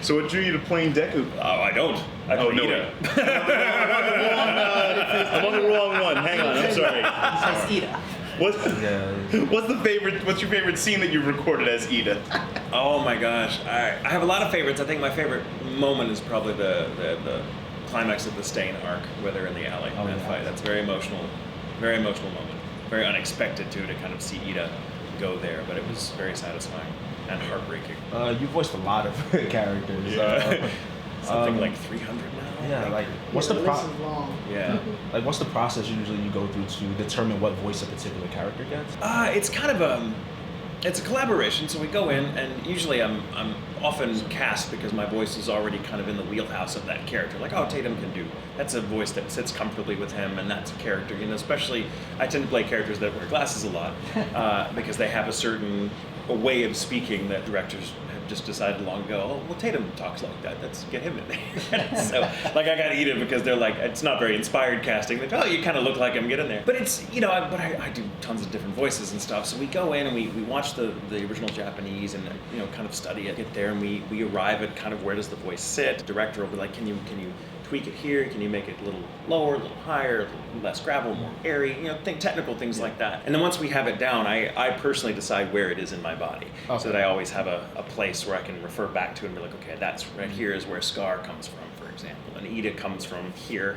So what drew you to playing Deku? Oh, I don't. I play Iida. I'm on the wrong one. Hang on, I'm sorry. It's Iida. What's your favorite scene that you've recorded as Iida? Oh my gosh, I have a lot of favorites. I think my favorite moment is probably the climax of the Stain arc, where they're in the alley in that fight. That's very emotional moment. Very unexpected too, to kind of see Iida go there, but it was very satisfying and heartbreaking. You voiced a lot of characters. Yeah. Something like 300 now. Yeah, like what's the Yeah. Like what's the process usually you go through to determine what voice a particular character gets? It's kind of it's a collaboration. So we go in, and usually I'm often cast because my voice is already kind of in the wheelhouse of that character. Like, oh, Tatum can do. That's a voice that sits comfortably with him, and that's a character. You know, especially I tend to play characters that wear glasses a lot because they have a way of speaking that directors have just decided long ago, oh, well, Tatum talks like that. Let's get him in there. So, like, I got to eat it because they're like, it's not very inspired casting. They're, oh, you kind of look like him, get in there. But it's, you know, I do tons of different voices and stuff. So we go in and we watch the original Japanese and, you know, kind of study it, get there, and we arrive at kind of where does the voice sit. The director will be like, can you tweak it here? Can you make it a little lower, a little higher, a little less gravel, more airy? You know, technical things like that. And then once we have it down, I personally decide where it is in my body, so that I always have a place where I can refer back to it and be like, okay, that's right here is where Scar comes from, for example, and Iida comes from here,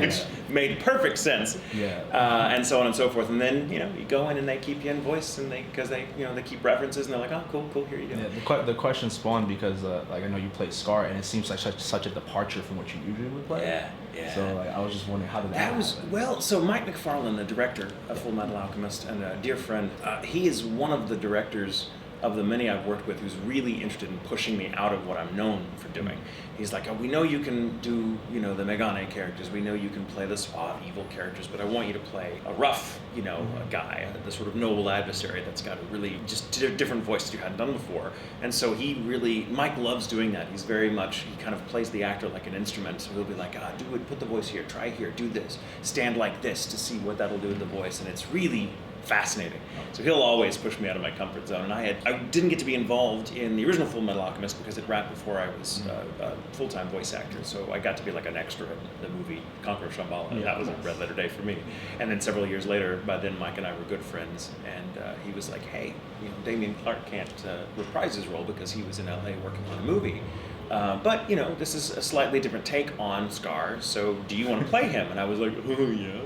which made perfect sense. Yeah. And so on and so forth. And then, you know, you go in and they keep you in voice, and because they keep references, and they're like, oh, cool, here you go. Yeah, the question spawned because like I know you played Scar, and it seems like such a departure from what you usually would play. Yeah. So like I was just wondering how did that happen? Well, so Mike McFarlane, the director of Full Metal Alchemist and a dear friend, he is one of the directors of the many I've worked with who's really interested in pushing me out of what I'm known for doing. He's like, oh, we know you can do, you know, the Megane characters, we know you can play the suave evil characters, but I want you to play a rough, you know, a guy, the sort of noble adversary that's got a really just different voice that you hadn't done before. And so Mike loves doing that. He's very much, he kind of plays the actor like an instrument, so he'll be like, do it, put the voice here, try here, do this, stand like this to see what that'll do with the voice, and it's really fascinating. So he'll always push me out of my comfort zone, and I didn't get to be involved in the original Full Metal Alchemist because it wrapped before I was a full-time voice actor, so I got to be like an extra in the movie Conqueror Shambhala, and that was a red letter day for me. And then several years later, by then Mike and I were good friends, and he was like, hey, you know, Damian Clark can't reprise his role because he was in LA working on a movie. But, you know, this is a slightly different take on Scar, so do you want to play him? And I was like, oh, yeah.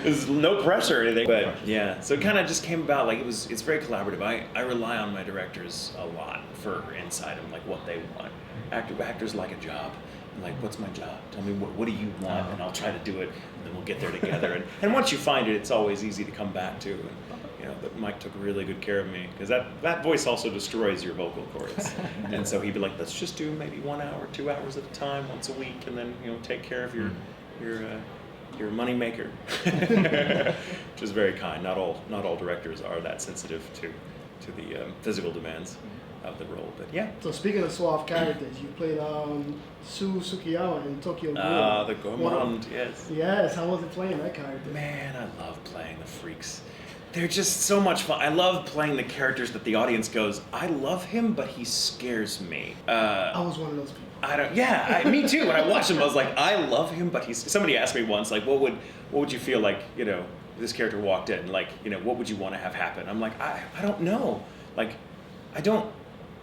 There's no pressure or anything. But, yeah, so it kind of just came about, like, it's very collaborative. I rely on my directors a lot for insight on, like, what they want. Actors like a job. I'm like, what's my job? Tell me, what do you want? And I'll try to do it, and then we'll get there together. And once you find it, it's always easy to come back to. And, you know, that Mike took really good care of me, because that voice also destroys your vocal cords. And so he'd be like, let's just do maybe 1 hour, 2 hours at a time, once a week, and then, you know, take care of your money maker. Which is very kind. Not all directors are that sensitive to the physical demands of the role, but yeah. So speaking of suave characters, you played Shu Tsukiyama in Tokyo Ghoul. The gourmand, yes. Yes, how was it playing that character? Man, I love playing the freaks. They're just so much fun. I love playing the characters that the audience goes, I love him, but he scares me. I was one of those people. Me too. When I watched him, I was like, I love him, but he's. Somebody asked me once, like, what would you feel like, you know, this character walked in, like, you know, what would you want to have happen? I'm like, I don't know. Like, I don't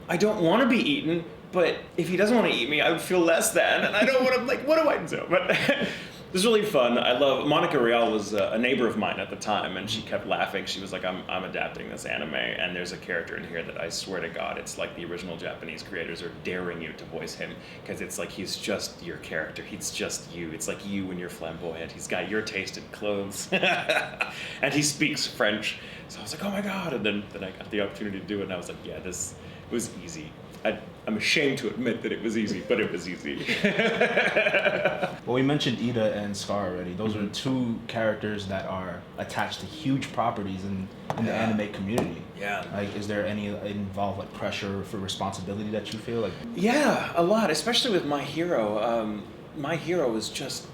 want to be eaten, but if he doesn't want to eat me, I would feel less than, and I don't want to, like, what do I do? But it was really fun. I love, Monica Real was a neighbor of mine at the time, and she kept laughing. She was like, I'm adapting this anime, and there's a character in here that I swear to God, it's like the original Japanese creators are daring you to voice him, because it's like he's just your character. He's just you. It's like you when you're flamboyant. He's got your taste in clothes, and he speaks French. So I was like, oh my God, and then I got the opportunity to do it, and I was like, yeah, this was easy. I'm ashamed to admit that it was easy, but it was easy. Well, we mentioned Iida and Scar already. Those are two characters that are attached to huge properties in the anime community. Yeah. Like, is there any involved like pressure for responsibility that you feel like? Yeah, a lot, especially with my hero. My hero is just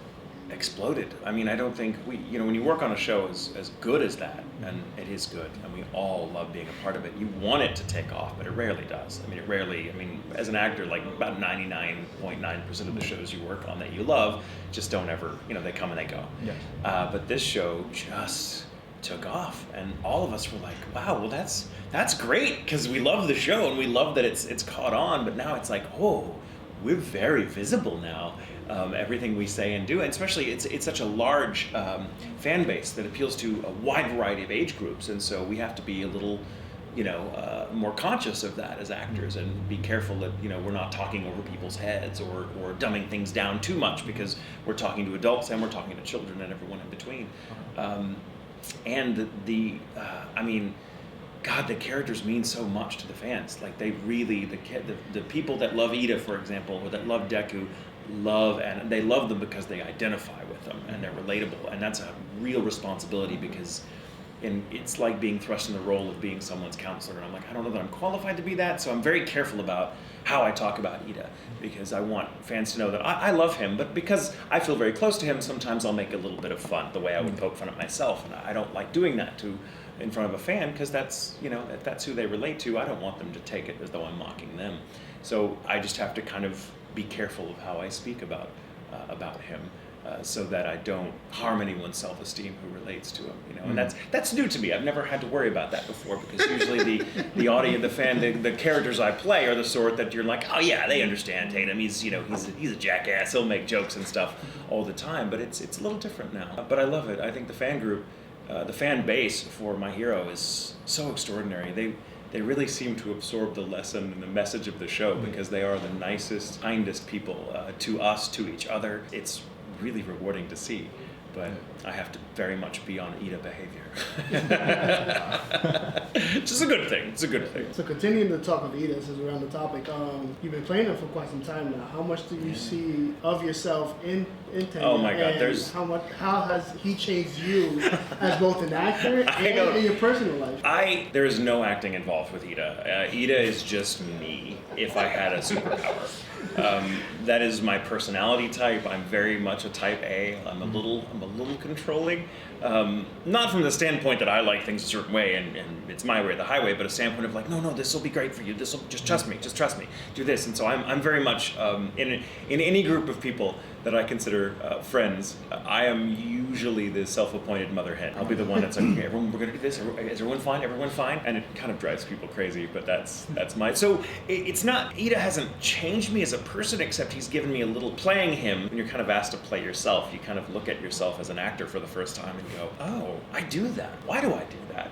exploded. I mean, I don't think when you work on a show as good as that, and it is good, and we all love being a part of it, you want it to take off, but it rarely does. I mean, as an actor, like about 99.9% of the shows you work on that you love just don't ever, they come and they go. Yes. But this show just took off, and all of us were like, wow, well that's great, because we love the show and we love that it's caught on, but now it's like, oh, we're very visible now. Everything we say and do, and especially it's such a large fan base that appeals to a wide variety of age groups, and so we have to be a little, more conscious of that as actors, and be careful that we're not talking over people's heads or dumbing things down too much, because we're talking to adults and we're talking to children and everyone in between. And God, the characters mean so much to the fans. Like, they really, the people that love Iida, for example, or that love Deku, and they love them because they identify with them and they're relatable, and that's a real responsibility, because it's like being thrust in the role of being someone's counselor, and I'm like, I don't know that I'm qualified to be that, so I'm very careful about how I talk about Iida, because I want fans to know that I love him, but because I feel very close to him, sometimes I'll make a little bit of fun, the way I would poke fun at myself, and I don't like doing that in front of a fan, because that's, if that's who they relate to, I don't want them to take it as though I'm mocking them. So I just have to kind of be careful of how I speak about him, so that I don't harm anyone's self-esteem who relates to him, and that's new to me. I've never had to worry about that before, because usually the audience, the fan, the characters I play are the sort that you're like, oh yeah, they understand Tatum. He's a jackass. He'll make jokes and stuff all the time, but it's a little different now. But I love it. I think the fan group, the fan base for my hero is so extraordinary. They really seem to absorb the lesson and the message of the show, because they are the nicest, kindest people to us, to each other. It's really rewarding to see, but I have to very much be on Iida behavior. Which is a good thing. It's a good thing. So continuing the talk of Iida, since we're on the topic, you've been playing him for quite some time now. How much do you see of yourself in Tenya? Oh my God, and how has he changed you as both an actor and in your personal life? There is no acting involved with Iida. Iida is just me if I had a superpower. That is my personality type. I'm very much a type A. I'm a little controlling. Not from the standpoint that I like things a certain way and it's my way or the highway, but a standpoint of like, no, this will be great for you. This will just trust me. Do this. And so I'm very much in any group of people that I consider friends. I am usually the self-appointed mother hen. I'll be the one that's like, okay, everyone, we're gonna do this. Is everyone fine? Everyone fine? And it kind of drives people crazy, but that's my. So it's not. Iida hasn't changed me as a person, except he's given me a little. Playing him, when you're kind of asked to play yourself, you kind of look at yourself as an actor for the first time and go, oh, I do that. Why do I do that?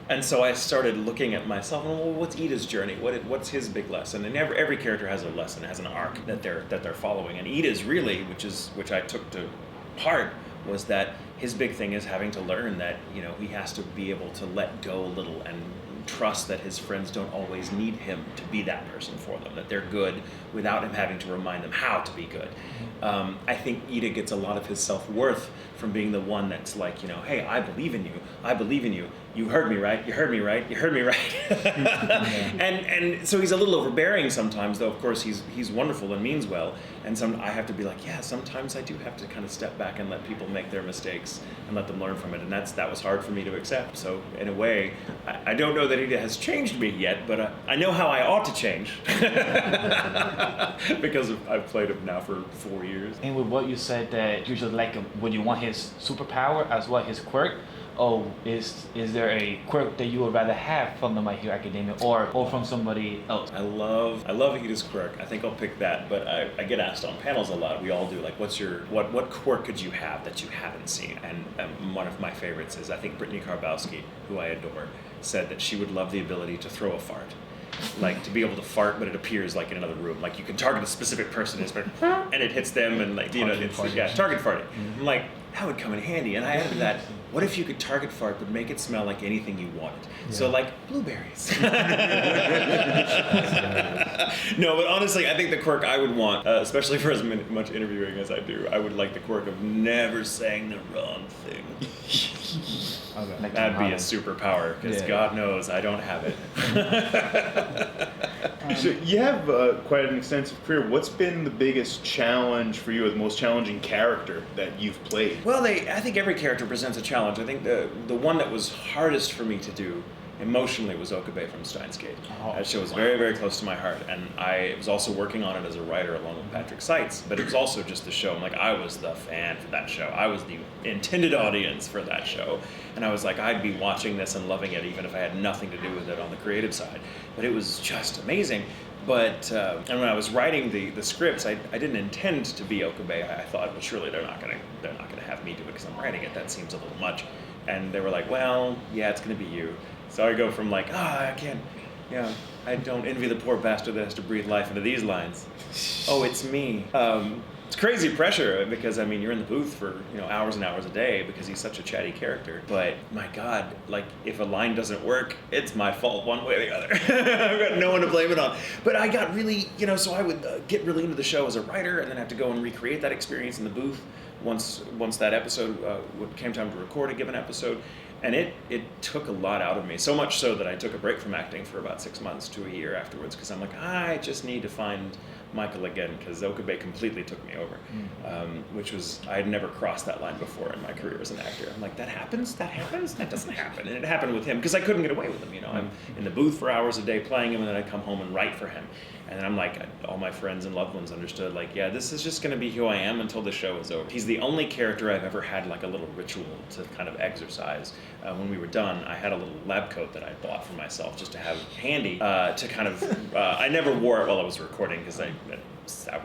And so I started looking at myself and, well, what's Iida's journey? What's his big lesson? And every character has a lesson, has an arc that they're following. And Iida's really, which I took to heart, was that his big thing is having to learn that he has to be able to let go a little and trust that his friends don't always need him to be that person for them, that they're good without him having to remind them how to be good. I think Iida gets a lot of his self-worth from being the one that's like, hey, I believe in you. You heard me right. You heard me right. And so he's a little overbearing sometimes, though of course he's wonderful and means well. And I have to be like, yeah, sometimes I do have to kind of step back and let people make their mistakes and let them learn from it. And that was hard for me to accept. So in a way, I don't know that Iida has changed me yet, but I know how I ought to change because I've played him now for 4 years. And with what you said, that usually like when you want his superpower as well his quirk, is there a quirk that you would rather have from the My Hero Academia or from somebody else? I love Iida's quirk. I think I'll pick that, but I get asked on panels a lot. We all do, like, what quirk could you have that you haven't seen? And one of my favorites is, I think Brittany Karbowski, who I adore, said that she would love the ability to throw a fart. Like, to be able to fart, but it appears like in another room. Like, you can target a specific person, and it hits them, and like, target farting. I'm like, that would come in handy. And I added that, what if you could target fart but make it smell like anything you wanted? So like blueberries. No, but honestly, I think the quirk I would want, especially for as much interviewing as I do, I would like the quirk of never saying the wrong thing. Okay. That'd be a superpower, because God knows I don't have it. So you have quite an extensive career. What's been the biggest challenge for you, or the most challenging character that you've played? Well, I think every character presents a challenge. I think the one that was hardest for me to do emotionally was Okabe from Steins Gate. That show was very, very close to my heart, and I was also working on it as a writer along with Patrick Seitz, but it was also just the show. I'm like, I was the fan for that show. I was the intended audience for that show, and I was like, I'd be watching this and loving it even if I had nothing to do with it on the creative side. But it was just amazing. But and when I was writing the scripts, I didn't intend to be Okabe. I thought, well, surely they're not gonna have me do it because I'm writing it. That seems a little much. And they were like, well, yeah, it's gonna be you. So I go from like, I can't, I don't envy the poor bastard that has to breathe life into these lines. Oh, it's me. It's crazy pressure because, I mean, you're in the booth for, hours and hours a day because he's such a chatty character. But my God, like, if a line doesn't work, it's my fault one way or the other. I've got no one to blame it on. But I got really, so I would get really into the show as a writer and then have to go and recreate that experience in the booth once that episode came time to record a given episode. And it took a lot out of me, so much so that I took a break from acting for about 6 months to a year afterwards, because I'm like, I just need to find Michael again, because Okabe completely took me over, which was, I had never crossed that line before in my career as an actor. I'm like, that happens? That doesn't happen. And it happened with him, because I couldn't get away with him, I'm in the booth for hours a day playing him, and then I'd come home and write for him. And then I'm like, all my friends and loved ones understood, like, yeah, this is just going to be who I am until the show is over. He's the only character I've ever had like a little ritual to kind of exercise. When we were done, I had a little lab coat that I bought for myself just to have handy to kind of, I never wore it while I was recording because I would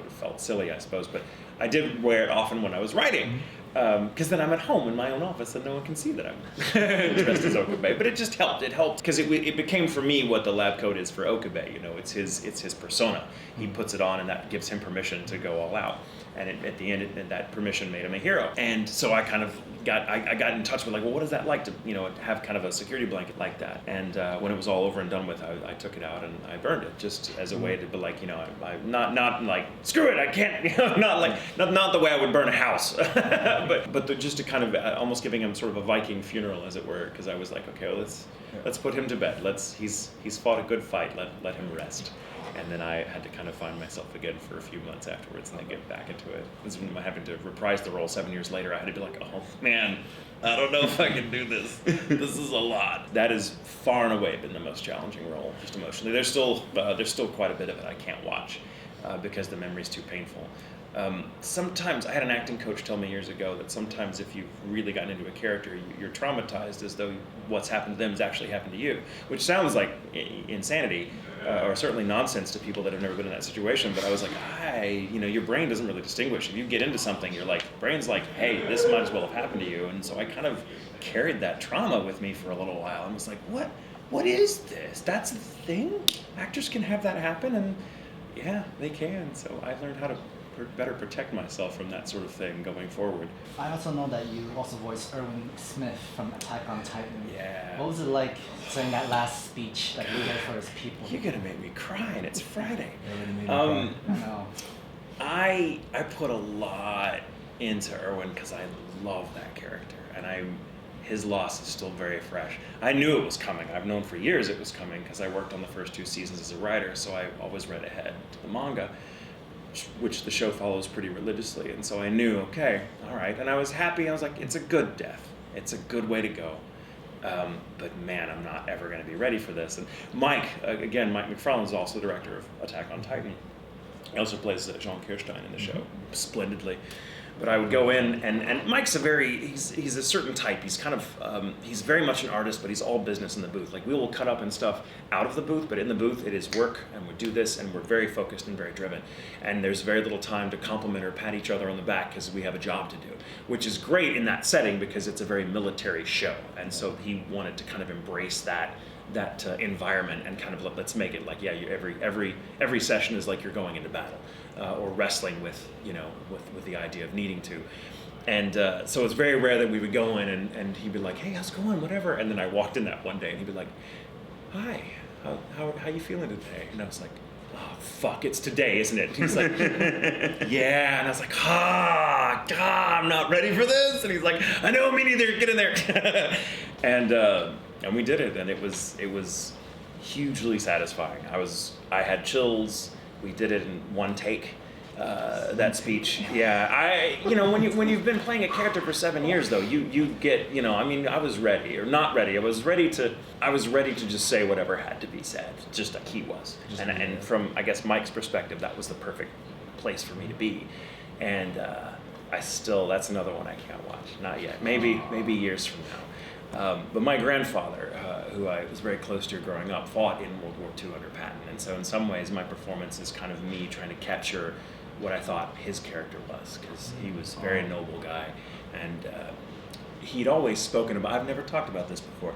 have felt silly, I suppose, but I did wear it often when I was writing. Because then I'm at home in my own office and no one can see that I'm dressed as Okabe. But it just helped. It helped because it became for me what the lab coat is for Okabe. It's his persona. He puts it on and that gives him permission to go all out. And at the end, that permission made him a hero. And so I kind of got in touch with like, well, what is that like to have kind of a security blanket like that? And when it was all over and done with, I took it out and I burned it just as a way to be like, I'm not like screw it, I can't, not the way I would burn a house, but just to kind of almost giving him sort of a Viking funeral, as it were, because I was like, okay, well, let's put him to bed. He's fought a good fight. Let him rest. And then I had to kind of find myself again for a few months afterwards and then get back into it. Because when I'm having to reprise the role 7 years later, I had to be like, oh man, I don't know if I can do this. This is a lot. That has far and away been the most challenging role, just emotionally. There's still quite a bit of it I can't watch because the memory's too painful. Sometimes, I had an acting coach tell me years ago that sometimes if you've really gotten into a character, you're traumatized as though what's happened to them has actually happened to you, which sounds like insanity, or certainly nonsense to people that have never been in that situation. But I was like, your brain doesn't really distinguish. If you get into something, brain's like, hey, this might as well have happened to you. And so I kind of carried that trauma with me for a little while. I was like, what is this? That's the thing? Actors can have that happen? And yeah, they can. So I learned how to better protect myself from that sort of thing going forward. I also know that you also voiced Erwin Smith from Attack on Titan. Yeah. What was it like saying that last speech that we did for his people? You're gonna make me cry, and it's Friday. I know. I put a lot into Erwin because I love that character, and his loss is still very fresh. I knew it was coming. I've known for years it was coming because I worked on the first 2 seasons as a writer, so I always read ahead to the manga, which the show follows pretty religiously. And so I knew, okay, all right. And I was happy. I was like, it's a good death. It's a good way to go. But man, I'm not ever going to be ready for this. And Mike McFarlane is also the director of Attack on Titan. He also plays Jean Kirstein in the show splendidly. But I would go in, and Mike's he's a certain type. He's kind of, he's very much an artist, but he's all business in the booth. Like, we will cut up and stuff out of the booth, but in the booth it is work, and we do this, and we're very focused and very driven. And there's very little time to compliment or pat each other on the back because we have a job to do, which is great in that setting because it's a very military show. And so he wanted to kind of embrace that environment and kind of let's make it like, yeah, every session is like you're going into battle or wrestling with the idea of needing to. So it's very rare that we would go in and he'd be like, hey, how's it going, whatever. And then I walked in that one day and he'd be like, hi, how you feeling today? And I was like, oh, fuck, it's today, isn't it? And he's like, yeah. And I was like, God, I'm not ready for this. And he's like, I know, me neither, get in there. And we did it, and it was hugely satisfying. I had chills. We did it in one take. That speech, yeah. When you've been playing a character for 7 years, though, you get, I was ready or not ready. I was ready to just say whatever had to be said, just like he was. And from, I guess, Mike's perspective, that was the perfect place for me to be. And that's another one I can't watch. Not yet. Maybe years from now. But my grandfather, who I was very close to growing up, fought in World War II under Patton. And so in some ways, my performance is kind of me trying to capture what I thought his character was, because he was a very noble guy. And he'd always spoken about, I've never talked about this before.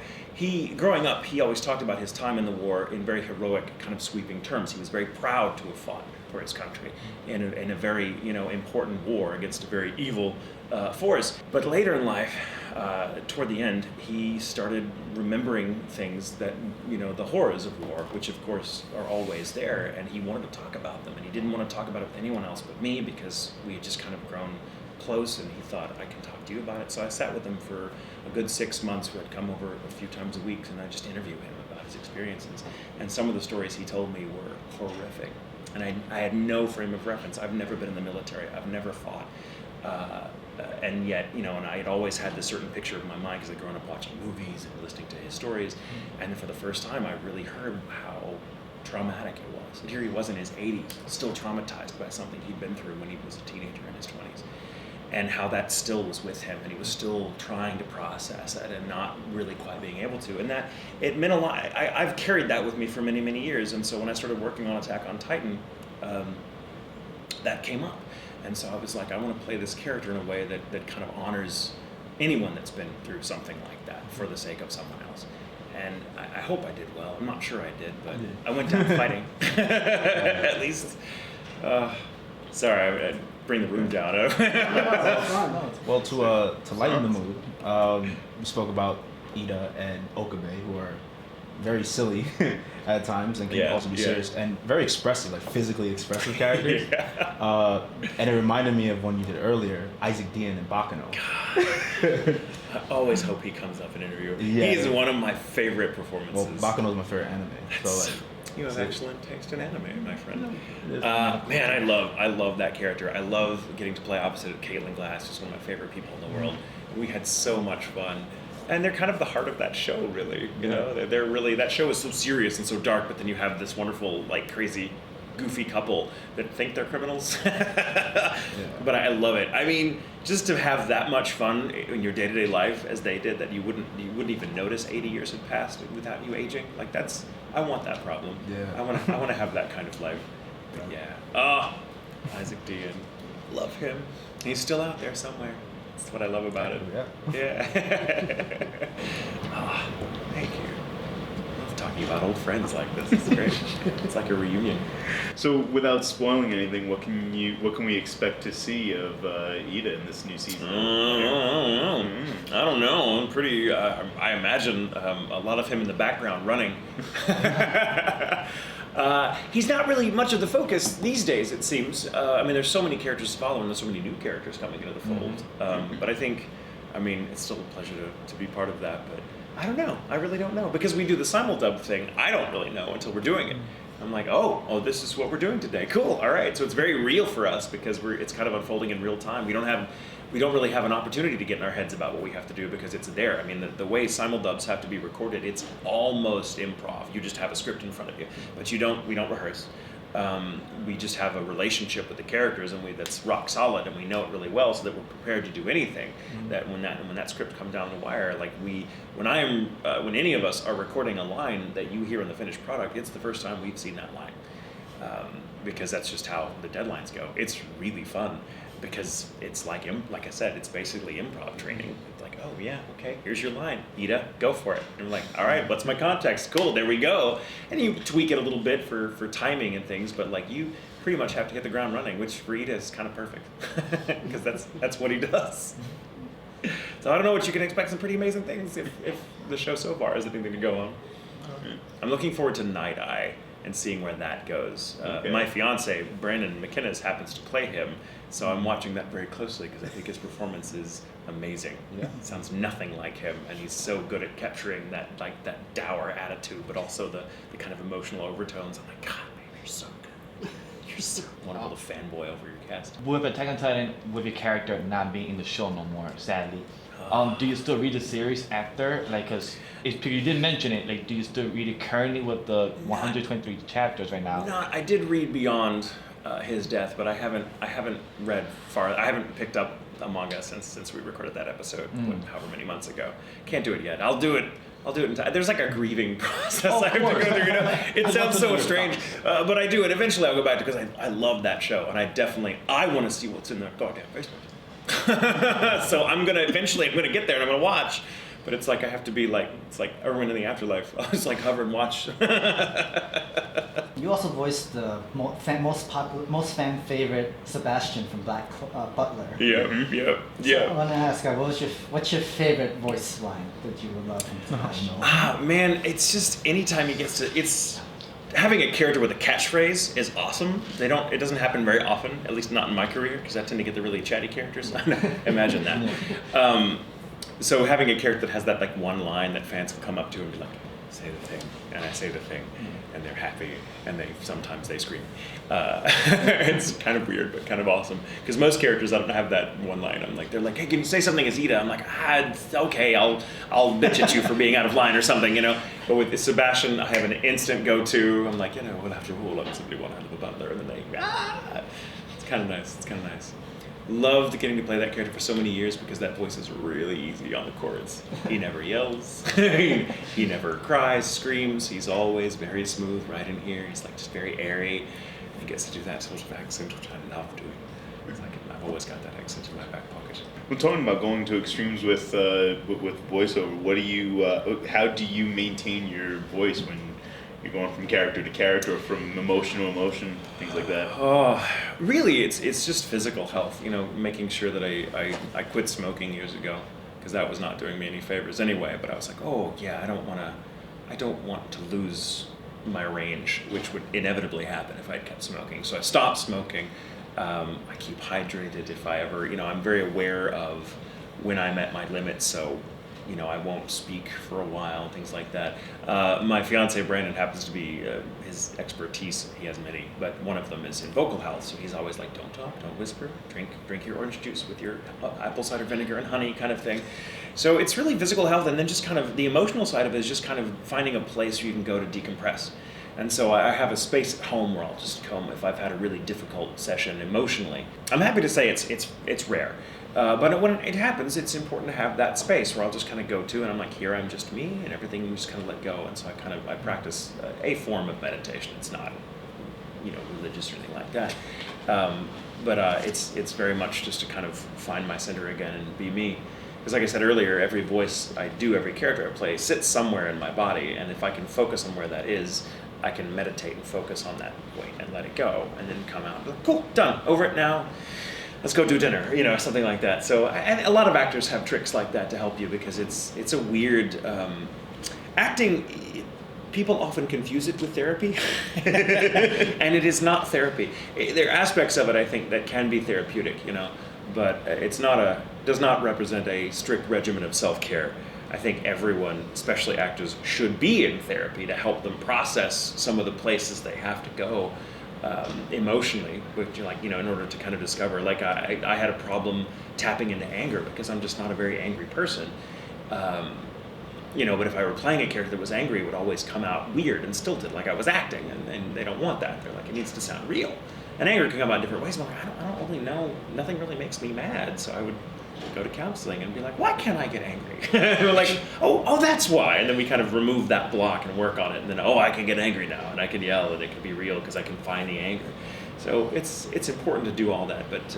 Growing up, he always talked about his time in the war in very heroic, kind of sweeping terms. He was very proud to have fought for his country in a very, important war against a very evil force. But later in life, toward the end, he started remembering things that, the horrors of war, which of course are always there, and he wanted to talk about them, and he didn't want to talk about it with anyone else but me, because we had just kind of grown close, and he thought, I can talk to you about it. So I sat with him for a good 6 months. We'd come over a few times a week, and I just interviewed him about his experiences. And some of the stories he told me were horrific. And I had no frame of reference. I've never been in the military. I've never fought. And yet, and I had always had this certain picture in my mind because I'd grown up watching movies and listening to his stories. And for the first time, I really heard how traumatic it was. And here he was in his 80s, still traumatized by something he'd been through when he was a teenager in his 20s. And how that still was with him, and he was still trying to process it and not really quite being able to. And that, it meant a lot. I've carried that with me for many, many years. And so when I started working on Attack on Titan, that came up. And so I was like, I want to play this character in a way that kind of honors anyone that's been through something like that for the sake of someone else. And I hope I did well. I'm not sure I did, but I went down fighting. At least. Sorry, I bring the room down. Well, to lighten the mood, we spoke about Iida and Okabe, who are very silly at times and can also be serious and very expressive, like physically expressive characters. And it reminded me of one you did earlier, Isaac Dean in Bakano. I always hope he comes up in an interview. He's one of my favorite performances. Well, Bakano is my favorite anime. So you have excellent taste in anime, my friend. Man, I love that character. I love getting to play opposite of Caitlin Glass, who's one of my favorite people in the world. We had so much fun. And they're kind of the heart of that show, really. They're really, that show is so serious and so dark, but then you have this wonderful, like, crazy, goofy couple that think they're criminals. But I love it. I mean, just to have that much fun in your day-to-day life as they did, that you wouldn't even notice 80 years had passed without you aging. Like, I want that problem. I want to have that kind of life. But Isaac Dean, love him. He's still out there somewhere. That's what I love about it. Thank you. I love talking about old friends like this. It's great. It's like a reunion. So, without spoiling anything, what can we expect to see of Iida in this new season? I don't know. I'm pretty. I imagine a lot of him in the background running. He's not really much of the focus these days, it seems. There's so many characters to follow, and there's so many new characters coming into the fold. But I think, it's still a pleasure to be part of that. But I don't know. I really don't know. Because we do the simuldub thing, I don't really know until we're doing it. I'm like, oh, this is what we're doing today. Cool. All right. So it's very real for us because it's kind of unfolding in real time. We don't really have an opportunity to get in our heads about what we have to do because it's there. The way simuldubs have to be recorded, it's almost improv. You just have a script in front of you, but we don't rehearse. We just have a relationship with the characters, and that's rock solid, and we know it really well, so that we're prepared to do anything. That when that script comes down the wire, like when any of us are recording a line that you hear in the finished product, it's the first time we've seen that line, because that's just how the deadlines go. It's really fun. Because it's like I said, it's basically improv training. It's like, oh yeah, okay, here's your line, Iida, go for it. And I'm like, all right, what's my context? Cool, there we go. And you tweak it a little bit for timing and things, but like pretty much have to hit the ground running, which for Iida is kind of perfect because that's what he does. So I don't know what you can expect. Some pretty amazing things if the show so far has anything to go on. I'm looking forward to Night Eye and seeing where that goes. My fiance, Brandon McInnes, happens to play him, so I'm watching that very closely because I think his performance is amazing. Yeah. It sounds nothing like him, and he's so good at capturing that dour attitude, but also the kind of emotional overtones. I'm like, God, man, you're so good. You're so wonderful to fanboy over your cast. With Attack on Titan, with your character not being in the show no more, sadly, do you still read the series after? Like, cause you didn't mention it. Like, do you still read it currently with the 123 chapters right now? No, I did read beyond his death, but I haven't read far. I haven't picked up a manga since we recorded that episode, however many months ago. Can't do it yet. I'll do it in time. There's like a grieving process I have to go through. You know, it sounds so strange, but I do it. Eventually, I'll go back to because I love that show, and I want to see what's in their goddamn basement. So I'm gonna get there and I'm gonna watch, but it's like I have to be like Erwin in the afterlife. I was like hover and watch. You also voiced the most fan favorite Sebastian from Black Butler. Yeah. So I want to ask, what's your favorite voice line that you would love from Sebastian? Man, it's just anytime he gets to having a character with a catchphrase is awesome. It doesn't happen very often, at least not in my career, because I tend to get the really chatty characters. Imagine that. So having a character that has that like one line that fans can come up to and be like, say the thing, and I say the thing, and they're happy, and sometimes they scream. It's kind of weird, but kind of awesome. Because most characters, I don't have that one line. They're like, hey, can you say something as Iida? I'm like, it's okay, I'll bitch at you for being out of line or something, you know. But with Sebastian, I have an instant go-to. I'm like, well, after all, I'm simply one out of a butler, and then it's kind of nice. Loved getting to play that character for so many years because that voice is really easy on the chords. He never yells. He never cries, screams. He's always very smooth right in here. He's like just very airy. He gets to do that sort of accent, which I love doing. It's like I've always got that accent in my back pocket. When talking about going to extremes with voiceover, how do you maintain your voice when you're going from character to character, or from emotion to emotion, things like that? Oh, really, it's just physical health. You know, making sure that I quit smoking years ago because that was not doing me any favors anyway. But I was like, oh yeah, I don't want to lose my range, which would inevitably happen if I kept smoking. So I stopped smoking. I keep hydrated if I ever, I'm very aware of when I'm at my limit. So I won't speak for a while, things like that. My fiance, Brandon, happens to be his expertise. He has many, but one of them is in vocal health. So he's always like, don't talk, don't whisper, drink your orange juice with your apple cider vinegar and honey kind of thing. So it's really physical health. And then just kind of the emotional side of it is just kind of finding a place where you can go to decompress. And so I have a space at home where I'll just come if I've had a really difficult session emotionally. I'm happy to say it's rare. But when it happens, it's important to have that space where I'll just kind of go to, and I'm like, here I'm just me, and everything just kind of let go. And so I practice a form of meditation. It's not, religious or anything like that. But it's very much just to kind of find my center again and be me. Because like I said earlier, every voice I do, every character I play sits somewhere in my body, and if I can focus on where that is, I can meditate and focus on that point and let it go, and then come out and be like, cool, done, over it now. Let's go do dinner, something like that. So, and a lot of actors have tricks like that to help you because it's a weird acting. People often confuse it with therapy, and it is not therapy. There are aspects of it I think that can be therapeutic, but it's does not represent a strict regimen of self-care. I think everyone, especially actors, should be in therapy to help them process some of the places they have to go. Emotionally, which in order to kind of discover, I had a problem tapping into anger because I'm just not a very angry person, but if I were playing a character that was angry, it would always come out weird and stilted, like I was acting, and they don't want that. They're like, it needs to sound real, and anger can come out in different ways. But I don't really know. Nothing really makes me mad, so I would go to counseling and be like, why can't I get angry? And we're like, oh, that's why. And then we kind of remove that block and work on it. And then, I can get angry now, and I can yell, and it can be real because I can find the anger. So it's important to do all that. But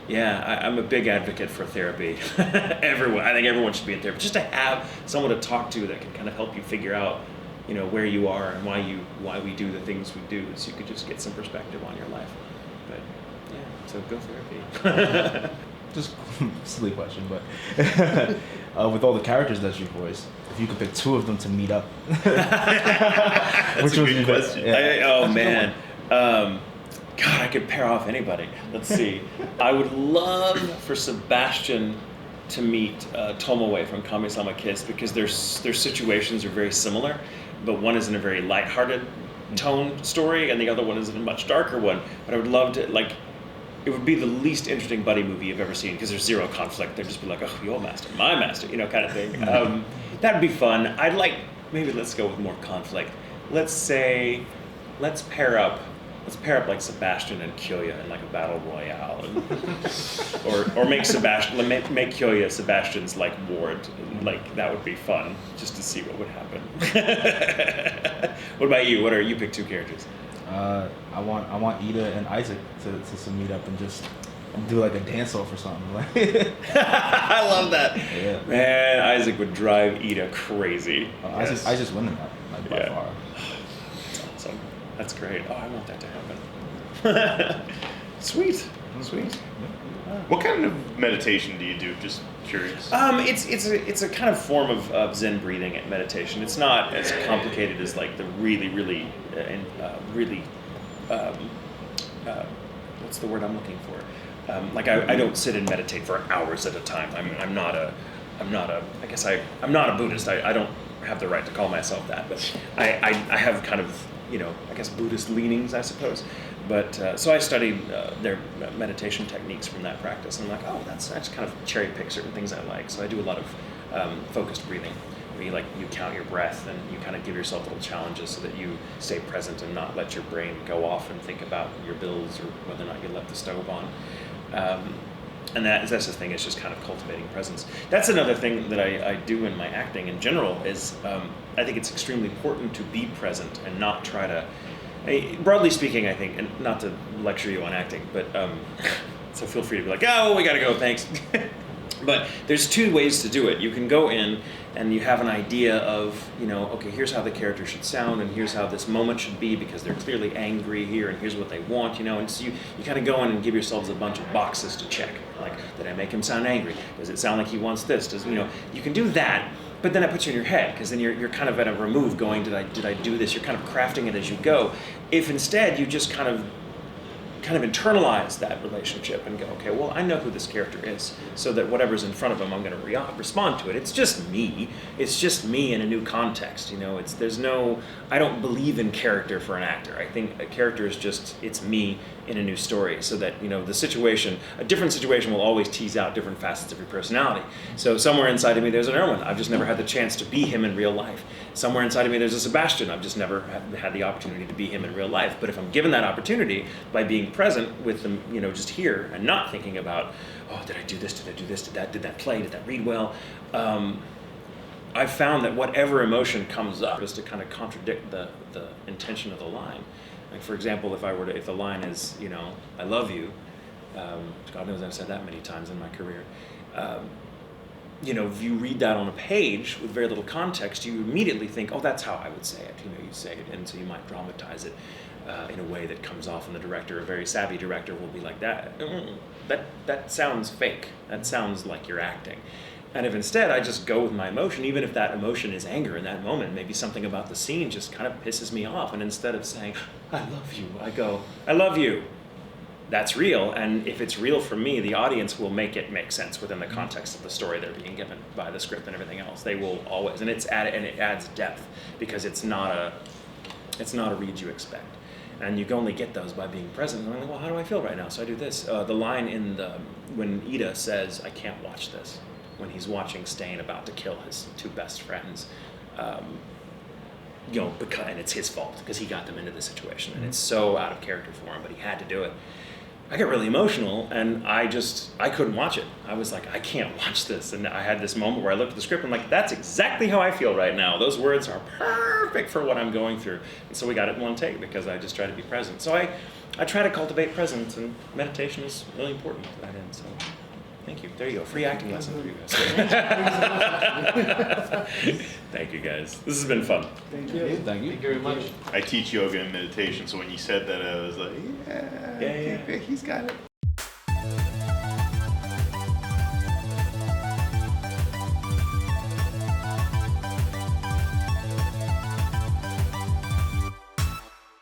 I'm a big advocate for therapy. I think everyone should be in therapy, just to have someone to talk to that can kind of help you figure out where you are and why we do the things we do, so you could just get some perspective on your life. But yeah, so go therapy. Just silly question, but with all the characters that you voiced, if you could pick 2 of them to meet up, which was your question? Oh man, God, I could pair off anybody. Let's see. I would love for Sebastian to meet Tomoe from Kami-sama Kiss, because their situations are very similar, but one is in a very lighthearted tone story, and the other one is in a much darker one. But I would love to, it would be the least interesting buddy movie you've ever seen, because there's zero conflict. They'd just be like, oh, your master, my master, kind of thing. That'd be fun. Maybe let's go with more conflict. Let's pair up like Sebastian and Kyoya in like a battle royale, or make Kyoya Sebastian's like ward. Like that would be fun, just to see what would happen. What about you? You pick 2 characters? I want Iida and Isaac to meet up and just do like a dance off or something. I love that. Yeah. Man, Isaac would drive Iida crazy. Yes. Isaac's winning that by far. That's awesome. That's great. Oh, I want that to happen. Sweet. What kind of meditation do you do? Just curious. It's a kind of form of Zen breathing and meditation. It's not as complicated as like the really what's the word I'm looking for? I don't sit and meditate for hours at a time. I'm not a Buddhist. I don't have the right to call myself that, but I have kind of Buddhist leanings, I suppose. But so I studied their meditation techniques from that practice, and I'm like, I just kind of cherry pick certain things I like. So I do a lot of focused breathing, where you count your breath and you kind of give yourself little challenges so that you stay present and not let your brain go off and think about your bills or whether or not you left the stove on. And that's the thing, it's just kind of cultivating presence. That's another thing that I do in my acting in general is I think it's extremely important to be present and not try to, broadly speaking, I think, and not to lecture you on acting, but so feel free to be like, oh, we gotta go, thanks. But there's 2 ways to do it. You can go in and you have an idea of, okay, here's how the character should sound, and here's how this moment should be because they're clearly angry here, and here's what they want, and so you kind of go in and give yourselves a bunch of boxes to check. Like, did I make him sound angry? Does it sound like he wants this? You can do that, but then it puts you in your head, because then you're kind of at a remove going, did I do this? You're kind of crafting it as you go. If instead you just kind of internalize that relationship and go, okay, well, I know who this character is, so that whatever's in front of him, I'm going to respond to it. It's just me. It's just me in a new context. I don't believe in character for an actor. I think a character is just, it's me in a new story, so that, a different situation will always tease out different facets of your personality. So somewhere inside of me, there's an Erwin. I've just never had the chance to be him in real life. Somewhere inside of me, there's a Sebastian. I've just never had the opportunity to be him in real life. But if I'm given that opportunity by being present with them, just here and not thinking about, oh, did I do this? Did I do this? Did that play? Did that read well? I've found that whatever emotion comes up is to kind of contradict the intention of the line. Like, for example, if the line is, I love you, God knows I've said that many times in my career. If you read that on a page with very little context, you immediately think, oh, that's how I would say it. You say it, and so you might dramatize it in a way that comes off, and the director, a very savvy director, will be like, that sounds fake. That sounds like you're acting. And if instead I just go with my emotion, even if that emotion is anger in that moment, maybe something about the scene just kind of pisses me off, and instead of saying, I love you, I go, I love you. That's real, and if it's real for me, the audience will make it make sense within the context of the story they're being given by the script and everything else. They will always, and it adds depth, because it's not a read you expect. And you can only get those by being present. And I'm like, well, how do I feel right now? So I do this. The line when Iida says, I can't watch this, when he's watching Stain about to kill his 2 best friends, and it's his fault because he got them into the situation, and it's so out of character for him, but he had to do it. I got really emotional, and I couldn't watch it. I was like, I can't watch this. And I had this moment where I looked at the script and I'm like, that's exactly how I feel right now. Those words are perfect for what I'm going through. And so we got it in one take, because I just try to be present. So I try to cultivate presence, and meditation is really important to that end. So Thank you. There you go. Free acting lesson for you guys. Thank you, guys. This has been fun. Thank you. Thank you. Thank you very much. I teach yoga and meditation, so when you said that, I was like, yeah, he's got it.